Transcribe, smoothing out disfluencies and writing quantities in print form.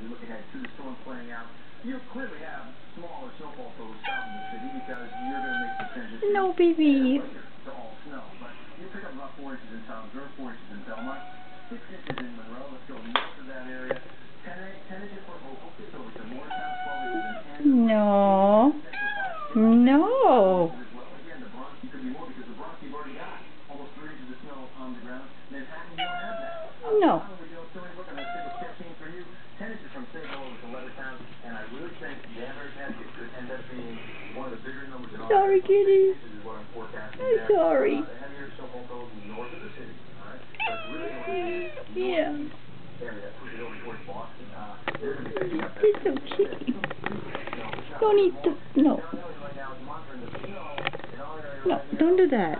you look ahead to the storm playing out, you clearly have smaller snowfall totals south of the city because you're going to make the transition. No, baby. To all snow, but you pick up about 4 inches in Tom, 4 inches in Belmont, 6 inches in Monroe. Let's go north of that area. 10 inches for Opal, 6 over to Morristown, 12 inches in Ann. No. No. Again, the Bronx, you could be more because the Bronx you've already got almost 3 inches of snow on the ground. Manhattan, you don't have that. No. Look, I'm going to stick with 15 for you. 10 inches from St. Louis to Levittown, and I really think Danvers, Connecticut could end up being one of the bigger numbers in our Sorry, kitty. This is what I'm forecasting. I'm sorry. The heavier snowfall goes north of the city, all right? But really north Yeah. area, push it over towards Boston. They're going to be picking up that. You're so cheeky. Don't eat the snow. No, don't do that.